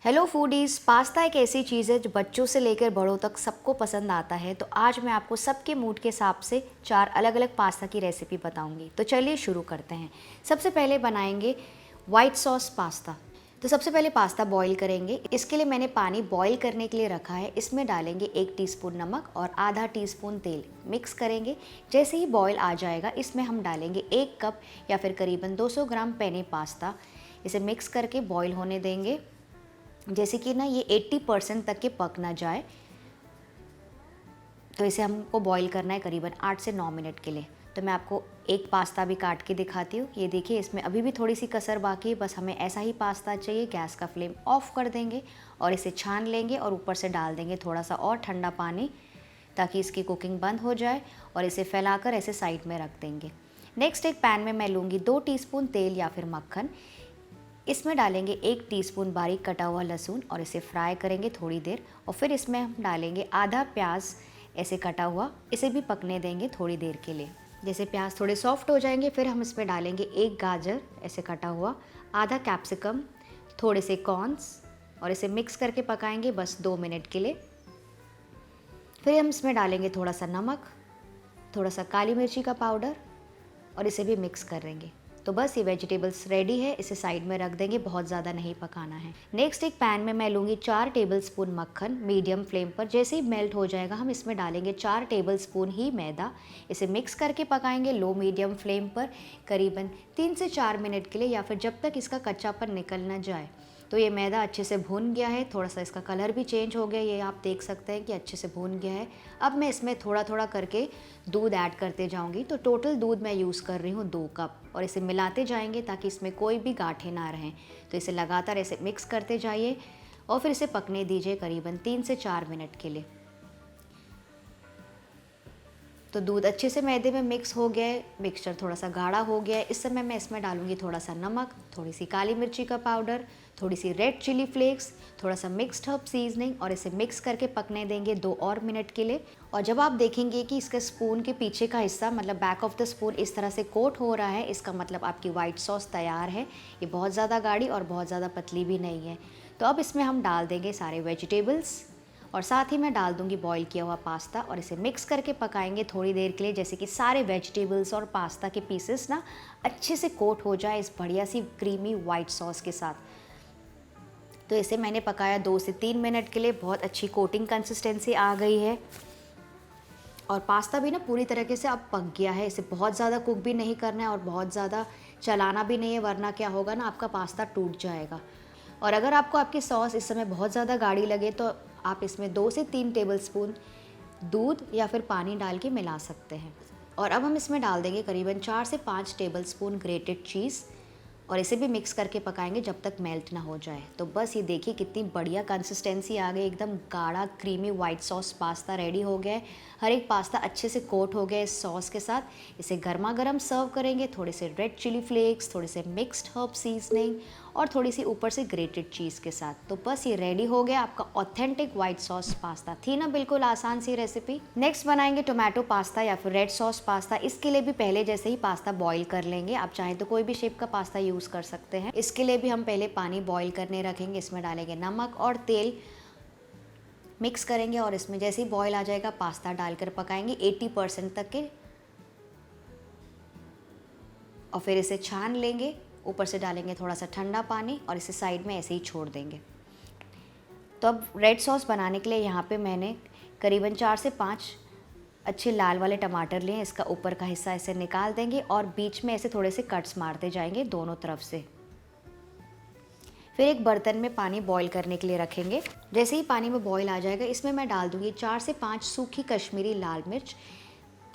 Hello foodies. Pasta एक ऐसी चीज़ है जो बच्चों से लेकर बड़ों तक सबको पसंद आता है। तो आज मैं आपको सबके मूड के हिसाब से 4 अलग अलग पास्ता की रेसिपी बताऊंगी। तो चलिए शुरू करते हैं। सबसे पहले बनाएंगे वाइट सॉस पास्ता। तो सबसे पहले पास्ता बॉईल करेंगे। इसके लिए मैंने पानी बॉईल करने के लिए रखा है। इसमें डालेंगे 1 टीस्पून नमक और आधा टीस्पून तेल। मिक्स करेंगे। जैसे ही बॉईल आ जाएगा इसमें हम डालेंगे 1 कप या फिर करीबन 200 ग्राम पेने पास्ता। इसे मिक्स करके बॉईल होने देंगे, जैसे कि ना ये 80% तक के पक ना जाए। तो इसे हमको बॉईल करना है करीबन 8 से 9 मिनट के लिए। तो मैं आपको एक पास्ता भी काट के दिखाती हूँ। ये देखिए, इसमें अभी भी थोड़ी सी कसर बाकी है। बस हमें ऐसा ही पास्ता चाहिए। गैस का फ्लेम ऑफ कर देंगे और इसे छान लेंगे और ऊपर से डाल देंगे थोड़ा सा और ठंडा पानी, ताकि इसकी कुकिंग बंद हो जाए। और इसे फैलाकर ऐसे साइड में रख देंगे। नेक्स्ट एक पैन में मैं लूँगी 2 टीस्पून तेल या फिर मक्खन। इसमें डालेंगे 1 टीस्पून बारीक कटा हुआ लहसुन और इसे फ्राई करेंगे थोड़ी देर। और फिर इसमें हम डालेंगे आधा प्याज ऐसे कटा हुआ। इसे भी पकने देंगे थोड़ी देर के लिए। जैसे प्याज थोड़े सॉफ्ट हो जाएंगे फिर हम इसमें डालेंगे 1 गाजर ऐसे कटा हुआ, आधा कैप्सिकम, थोड़े से कॉर्न्स और इसे मिक्स करके पकाएंगे बस 2 मिनट के लिए। फिर हम इसमें डालेंगे थोड़ा सा नमक, थोड़ा सा काली मिर्ची का पाउडर और इसे भी मिक्स करेंगे। तो बस ये वेजिटेबल्स रेडी है। इसे साइड में रख देंगे, बहुत ज़्यादा नहीं पकाना है। नेक्स्ट एक पैन में मैं लूँगी 4 टेबलस्पून मक्खन मीडियम फ्लेम पर। जैसे ही मेल्ट हो जाएगा हम इसमें डालेंगे 4 टेबलस्पून ही मैदा। इसे मिक्स करके पकाएंगे लो मीडियम फ्लेम पर करीबन 3 से 4 मिनट के लिए, या फिर जब तक इसका कच्चापन निकल ना जाए। तो ये मैदा अच्छे से भून गया है, थोड़ा सा इसका कलर भी चेंज हो गया, ये आप देख सकते हैं कि अच्छे से भून गया है। अब मैं इसमें थोड़ा थोड़ा करके दूध ऐड करते जाऊंगी। तो टोटल दूध मैं यूज़ कर रही हूँ 2 कप और इसे मिलाते जाएंगे ताकि इसमें कोई भी गांठें ना रहें। तो इसे लगातार ऐसे मिक्स करते जाइए और फिर इसे पकने दीजिए करीबन 3 से 4 मिनट के लिए। तो दूध अच्छे से मैदे में मिक्स हो गया है, मिक्सचर थोड़ा सा गाढ़ा हो गया है। इस समय मैं इसमें डालूंगी थोड़ा सा नमक, थोड़ी सी काली मिर्ची का पाउडर, थोड़ी सी रेड चिली फ्लेक्स, थोड़ा सा मिक्स्ड हर्ब सीजनिंग और इसे मिक्स करके पकने देंगे 2 और मिनट के लिए। और जब आप देखेंगे कि इसका स्पून के पीछे का हिस्सा, मतलब बैक ऑफ द स्पून, इस तरह से कोट हो रहा है, इसका मतलब आपकी वाइट सॉस तैयार है। ये बहुत ज़्यादा गाढ़ी और बहुत ज़्यादा पतली भी नहीं है। तो अब इसमें हम डाल देंगे सारे वेजिटेबल्स और साथ ही मैं डाल दूंगी बॉईल किया हुआ पास्ता और इसे मिक्स करके पकाएंगे थोड़ी देर के लिए, जैसे कि सारे वेजिटेबल्स और पास्ता के पीसेस ना अच्छे से कोट हो जाए इस बढ़िया सी क्रीमी वाइट सॉस के साथ। तो इसे मैंने पकाया 2 से 3 मिनट के लिए। बहुत अच्छी कोटिंग कंसिस्टेंसी आ गई है और पास्ता भी ना पूरी तरीके से अब पक गया है। इसे बहुत ज़्यादा कुक भी नहीं करना है और बहुत ज़्यादा चलाना भी नहीं है, वरना क्या होगा ना, आपका पास्ता टूट जाएगा। और अगर आपको आपकी सॉस इस समय बहुत ज़्यादा गाढ़ी लगे तो आप इसमें 2 से 3 टेबलस्पून दूध या फिर पानी डाल के मिला सकते हैं। और अब हम इसमें डाल देंगे करीबन 4 से 5 टेबलस्पून ग्रेटेड चीज़ और इसे भी मिक्स करके पकाएंगे जब तक मेल्ट ना हो जाए। तो बस ये देखिए कितनी बढ़िया कंसिस्टेंसी आ गई, एकदम गाढ़ा creamy white sauce pasta ready हो गया है। हर एक पास्ता अच्छे से कोट हो गया इस सॉस के साथ। इसे गर्मा गर्म सर्व करेंगे थोड़े से रेड चिली फ्लेक्स, थोड़े से मिक्स्ड हर्ब सीजनिंग और थोड़ी सी ऊपर से ग्रेटेड चीज़ के साथ। तो बस ये रेडी हो गया आपका ऑथेंटिक वाइट सॉस पास्ता। थी ना बिल्कुल आसान सी रेसिपी। नेक्स्ट बनाएंगे टोमेटो पास्ता या फिर रेड सॉस पास्ता। इसके लिए भी पहले जैसे ही पास्ता बॉईल कर लेंगे। आप चाहें तो कोई भी शेप का पास्ता यूज़ कर सकते हैं। इसके लिए भी हम पहले पानी बॉईल करने रखेंगे। इसमें डालेंगे नमक और तेल, मिक्स करेंगे और इसमें जैसे ही बॉईल आ जाएगा पास्ता डालकर पकाएंगे 80% तक के और फिर इसे छान लेंगे। ऊपर से डालेंगे थोड़ा सा ठंडा पानी और इसे साइड में ऐसे ही छोड़ देंगे। तो अब रेड सॉस बनाने के लिए यहाँ पे मैंने करीबन 4 से 5 अच्छे लाल वाले टमाटर लिए। इसका ऊपर का हिस्सा ऐसे निकाल देंगे और बीच में ऐसे थोड़े से कट्स मारते जाएंगे दोनों तरफ से। फिर एक बर्तन में पानी बॉईल करने के लिए रखेंगे। जैसे ही पानी में बॉईल आ जाएगा इसमें मैं डाल दूँगी 4 से 5 सूखी कश्मीरी लाल मिर्च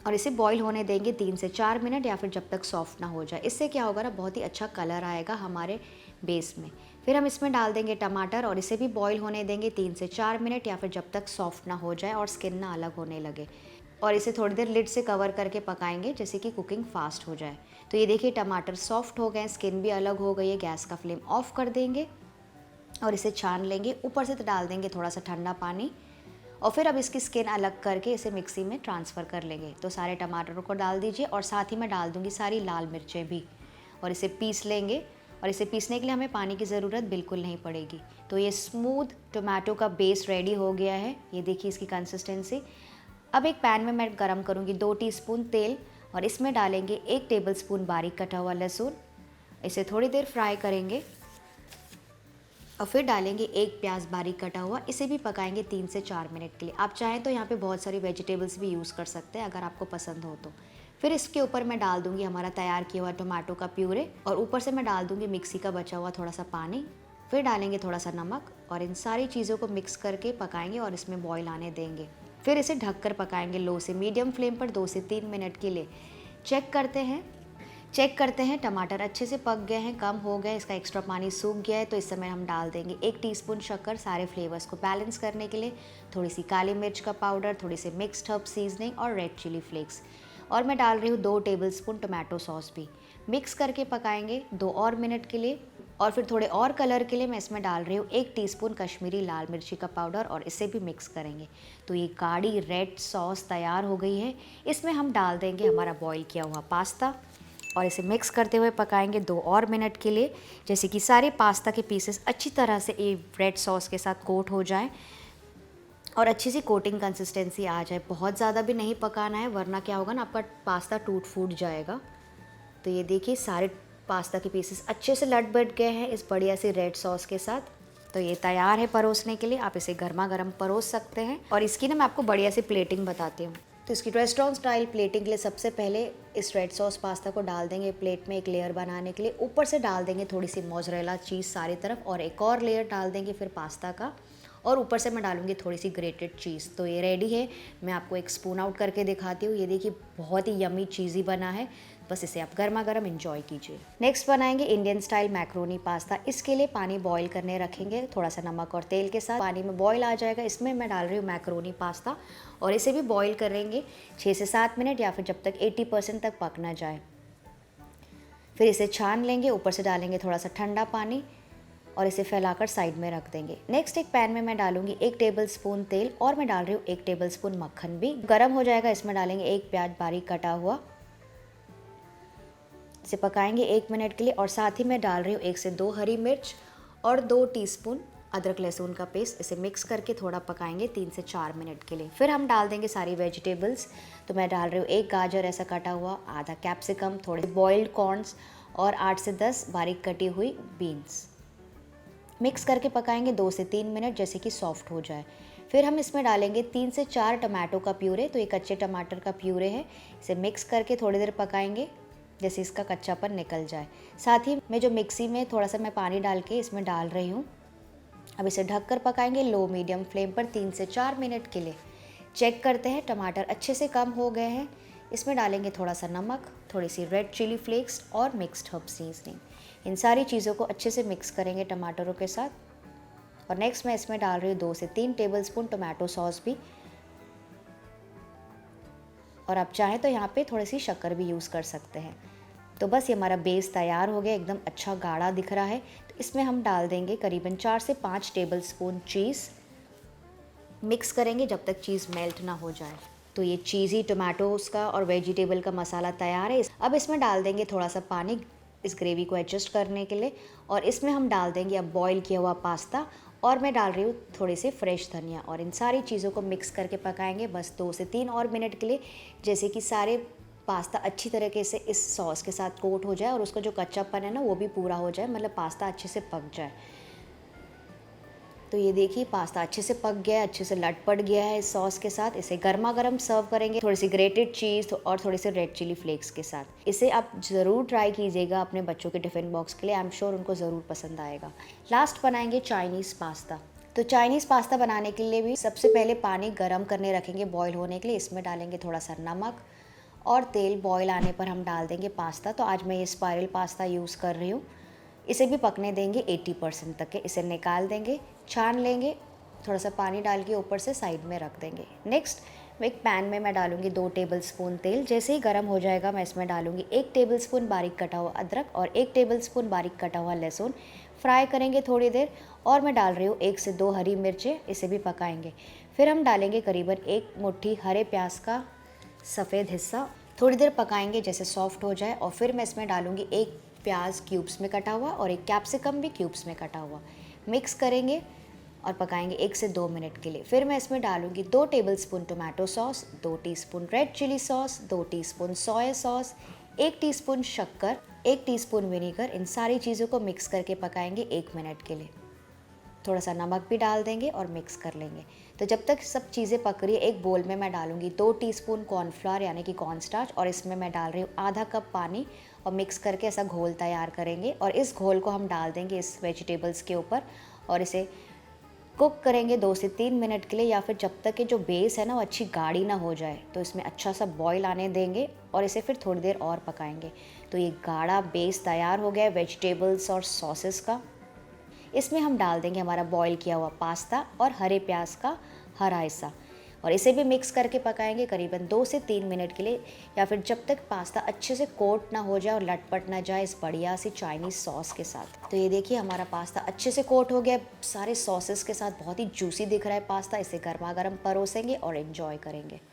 और इसे बॉईल होने देंगे 3 से 4 मिनट या फिर जब तक सॉफ्ट ना हो जाए। इससे क्या होगा ना, बहुत ही अच्छा कलर आएगा हमारे बेस में। फिर हम इसमें डाल देंगे टमाटर और इसे भी बॉईल होने देंगे 3 से 4 मिनट या फिर जब तक सॉफ्ट ना हो जाए और स्किन ना अलग होने लगे। और इसे थोड़ी देर लिड से कवर करके पकाएंगे जैसे कि कुकिंग फास्ट हो जाए। तो ये देखिए टमाटर सॉफ्ट हो गए, स्किन भी अलग हो गई है। गैस का फ्लेम ऑफ कर देंगे और इसे छान लेंगे। ऊपर से तो डाल देंगे थोड़ा सा ठंडा पानी और फिर अब इसकी स्किन अलग करके इसे मिक्सी में ट्रांसफ़र कर लेंगे। तो सारे टमाटरों को डाल दीजिए और साथ ही मैं डाल दूँगी सारी लाल मिर्चें भी और इसे पीस लेंगे और इसे पीसने के लिए हमें पानी की ज़रूरत बिल्कुल नहीं पड़ेगी। तो ये स्मूथ टोमेटो का बेस रेडी हो गया है। ये देखिए इसकी कंसिस्टेंसी। अब एक पैन में मैं गरम करूँगी 2 टीस्पून तेल और इसमें डालेंगे 1 टेबलस्पून बारीक कटा हुआ लहसुन। इसे थोड़ी देर फ्राई करेंगे और फिर डालेंगे 1 प्याज बारीक कटा हुआ। इसे भी पकाएंगे 3 से 4 मिनट के लिए। आप चाहें तो यहाँ पे बहुत सारी वेजिटेबल्स भी यूज़ कर सकते हैं अगर आपको पसंद हो तो। फिर इसके ऊपर मैं डाल दूँगी हमारा तैयार किया हुआ टोमेटो का प्यूरे और ऊपर से मैं डाल दूँगी मिक्सी का बचा हुआ थोड़ा सा पानी। फिर डालेंगे थोड़ा सा नमक और इन सारी चीज़ों को मिक्स करके पकाएंगे और इसमें बॉईल आने देंगे। फिर इसे ढककर पकाएंगे लो से मीडियम फ्लेम पर 2 से 3 मिनट के लिए। चेक करते हैं टमाटर अच्छे से पक गए हैं, कम हो गए, इसका एक्स्ट्रा पानी सूख गया है। तो इस समय हम डाल देंगे 1 टीस्पून शक्कर सारे फ्लेवर्स को बैलेंस करने के लिए, थोड़ी सी काली मिर्च का पाउडर, थोड़ी सी मिक्स्ड हर्ब सीजनिंग और रेड चिली फ्लेक्स। और मैं डाल रही हूँ 2 टेबलस्पून टोमेटो सॉस भी। मिक्स करके पकाएंगे 2 और मिनट के लिए। और फिर थोड़े और कलर के लिए मैं इसमें डाल रही हूँ 1 टीस्पून कश्मीरी लाल मिर्ची का पाउडर और इसे भी मिक्स करेंगे। तो ये गाढ़ी रेड सॉस तैयार हो गई है। इसमें हम डाल देंगे हमारा बॉईल किया हुआ पास्ता और इसे मिक्स करते हुए पकाएंगे 2 और मिनट के लिए, जैसे कि सारे पास्ता के पीसेस अच्छी तरह से ये रेड सॉस के साथ कोट हो जाएं और अच्छी सी कोटिंग कंसिस्टेंसी आ जाए। बहुत ज़्यादा भी नहीं पकाना है वरना क्या होगा ना, आपका पास्ता टूट फूट जाएगा। तो ये देखिए सारे पास्ता के पीसेस अच्छे से लट बट गए हैं इस बढ़िया सी रेड सॉस के साथ। तो ये तैयार है परोसने के लिए। आप इसे गर्मा गर्म परोस सकते हैं। और इसकी ना मैं आपको बढ़िया सी प्लेटिंग बताती हूँ। तो इसकी रेस्टोरेंट स्टाइल प्लेटिंग के लिए सबसे पहले इस रेड सॉस पास्ता को डाल देंगे प्लेट में एक लेयर बनाने के लिए। ऊपर से डाल देंगे थोड़ी सी मोज़रेला चीज़ सारी तरफ और एक और लेयर डाल देंगे फिर पास्ता का, और ऊपर से मैं डालूंगी थोड़ी सी ग्रेटेड चीज़। तो ये रेडी है। मैं आपको एक स्पून आउट करके दिखाती हूँ। ये देखिए बहुत ही यमी चीज़ी बना है। बस इसे आप गर्मा गर्म इंजॉय कीजिए। नेक्स्ट बनाएंगे इंडियन स्टाइल मैक्रोनी पास्ता। इसके लिए पानी बॉईल करने रखेंगे थोड़ा सा नमक और तेल के साथ। पानी में बॉईल आ जाएगा, इसमें मैं डाल रही हूँ मैक्रोनी पास्ता और इसे भी बॉईल करेंगे 6 से 7 मिनट या फिर जब तक 80% तक पक ना जाए। फिर इसे छान लेंगे, ऊपर से डालेंगे थोड़ा सा ठंडा पानी और इसे फैलाकर साइड में रख देंगे। नेक्स्ट एक पैन में मैं डालूंगी 1 टेबलस्पून तेल और मैं डाल रही हूँ 1 टेबलस्पून मक्खन भी। गर्म हो जाएगा, इसमें डालेंगे 1 प्याज बारीक कटा हुआ। इसे पकाएंगे 1 मिनट के लिए और साथ ही मैं डाल रही हूँ 1 से 2 हरी मिर्च और 2 टीस्पून अदरक लहसुन का पेस्ट। इसे मिक्स करके थोड़ा पकाएंगे 3 से 4 मिनट के लिए। फिर हम डाल देंगे सारी वेजिटेबल्स। तो मैं डाल रही हूँ 1 गाजर ऐसा कटा हुआ, आधा कैप्सिकम, थोड़े बॉइल्ड कॉर्न्स और 8 से 10 बारीक कटी हुई बीन्स। मिक्स करके पकाएंगे 2 से 3 मिनट जैसे कि सॉफ्ट हो जाए। फिर हम इसमें डालेंगे 3 से 4 टमाटो का प्यूरे। तो ये कच्चे टमाटर का प्यूरे है। इसे मिक्स करके थोड़ी देर पकाएंगे जैसे इसका कच्चापन निकल जाए। साथ ही मैं जो मिक्सी में थोड़ा सा मैं पानी डाल के इसमें डाल रही हूँ। अब इसे ढककर पकाएंगे लो मीडियम फ्लेम पर 3 से 4 मिनट के लिए। चेक करते हैं टमाटर अच्छे से कम हो गए हैं। इसमें डालेंगे थोड़ा सा नमक, थोड़ी सी रेड चिली फ्लेक्स और मिक्स्ड हर्ब सीजनिंग। इन सारी चीज़ों को अच्छे से मिक्स करेंगे टमाटरों के साथ। और नेक्स्ट मैं इसमें डाल रही हूँ 2 से 3 टेबलस्पून टोमेटो सॉस भी। और आप चाहें तो यहाँ पे थोड़ी सी शक्कर भी यूज़ कर सकते हैं। तो बस ये हमारा बेस तैयार हो गया, एकदम अच्छा गाढ़ा दिख रहा है। तो इसमें हम डाल देंगे करीबन 4 से 5 टेबलस्पून चीज़। मिक्स करेंगे जब तक चीज़ मेल्ट ना हो जाए। तो ये चीज़ी टोमेटोज़ का और वेजिटेबल का मसाला तैयार है। अब इसमें डाल देंगे थोड़ा सा पानी इस ग्रेवी को एडजस्ट करने के लिए और इसमें हम डाल देंगे अब बॉईल किया हुआ पास्ता और मैं डाल रही हूँ थोड़ी सी फ्रेश धनिया और इन सारी चीज़ों को मिक्स करके पकाएंगे बस 2 से 3 और मिनट के लिए, जैसे कि सारे पास्ता अच्छी तरीके से इस सॉस के साथ कोट हो जाए और उसका जो कच्चापन है ना वो भी पूरा हो जाए, मतलब पास्ता अच्छे से पक जाए। तो ये देखिए पास्ता अच्छे से पक गया है, अच्छे से लटपट गया है इस सॉस के साथ। इसे गर्मा गर्म सर्व करेंगे थोड़ी सी ग्रेटेड चीज़ और थोड़ी सी रेड चिली फ्लेक्स के साथ। इसे आप ज़रूर ट्राई कीजिएगा अपने बच्चों के टिफ़िन बॉक्स के लिए, आई एम श्योर उनको ज़रूर पसंद आएगा। लास्ट बनाएंगे चाइनीज़ पास्ता। तो चाइनीज़ पास्ता बनाने के लिए भी सबसे पहले पानी गर्म करने रखेंगे बॉयल होने के लिए। इसमें डालेंगे थोड़ा सा नमक और तेल। बॉयल आने पर हम डाल देंगे पास्ता। तो आज मैं ये स्पाइरल पास्ता यूज़ कर रही हूँ। इसे भी पकने देंगे 80% तक के। इसे निकाल देंगे, छान लेंगे, थोड़ा सा पानी डाल के ऊपर से साइड में रख देंगे। नेक्स्ट एक पैन में मैं डालूंगी 2 टेबलस्पून तेल। जैसे ही गर्म हो जाएगा मैं इसमें डालूंगी 1 टेबलस्पून बारीक कटा हुआ अदरक और 1 टेबलस्पून बारीक कटा हुआ लहसुन। फ्राई करेंगे थोड़ी देर और मैं डाल रही हूँ 1 से 2 हरी मिर्चें। इसे भी पकाएंगे। फिर हम डालेंगे करीबन 1 मुट्ठी हरे प्याज का सफ़ेद हिस्सा। थोड़ी देर पकाएंगे जैसे सॉफ्ट हो जाए और फिर मैं इसमें डालूंगी 1 प्याज क्यूब्स में कटा हुआ और एक कैप्सिकम भी क्यूब्स में कटा हुआ। मिक्स करेंगे और पकाएंगे 1 से 2 मिनट के लिए। फिर मैं इसमें डालूंगी 2 tablespoon tomato sauce, 2 teaspoon red chilli sauce, 2 teaspoon soya sauce, 1 teaspoon शक्कर, 1 टीस्पून विनेगर। इन सारी चीज़ों को मिक्स करके पकाएंगे 1 मिनट के लिए। थोड़ा सा नमक भी डाल देंगे और मिक्स कर लेंगे। तो जब तक सब चीज़ें पक रही है, एक बोल में मैं डालूंगी 2 टीस्पून कॉर्नफ्लावर यानी कि कॉर्नस्टार्च, और इसमें मैं डाल रही हूँ आधा कप पानी, और मिक्स करके ऐसा घोल तैयार करेंगे। और इस घोल को हम डाल देंगे इस वेजिटेबल्स के ऊपर और इसे कुक करेंगे 2 से 3 मिनट के लिए, या फिर जब तक कि जो बेस है ना वो अच्छी गाढ़ी ना हो जाए। तो इसमें अच्छा सा बॉईल आने देंगे और इसे फिर थोड़ी देर और पकाएंगे। तो ये गाढ़ा बेस तैयार हो गया है वेजिटेबल्स और सॉसेस का। इसमें हम डाल देंगे हमारा बॉईल किया हुआ पास्ता और हरे प्याज का हरा हिस्सा, और इसे भी मिक्स करके पकाएंगे करीबन 2 से 3 मिनट के लिए, या फिर जब तक पास्ता अच्छे से कोट ना हो जाए और लटपट ना जाए इस बढ़िया सी चाइनीज़ सॉस के साथ। तो ये देखिए हमारा पास्ता अच्छे से कोट हो गया सारे सॉसेस के साथ, बहुत ही जूसी दिख रहा है पास्ता। इसे गर्मा गर्म परोसेंगे और एंजॉय करेंगे।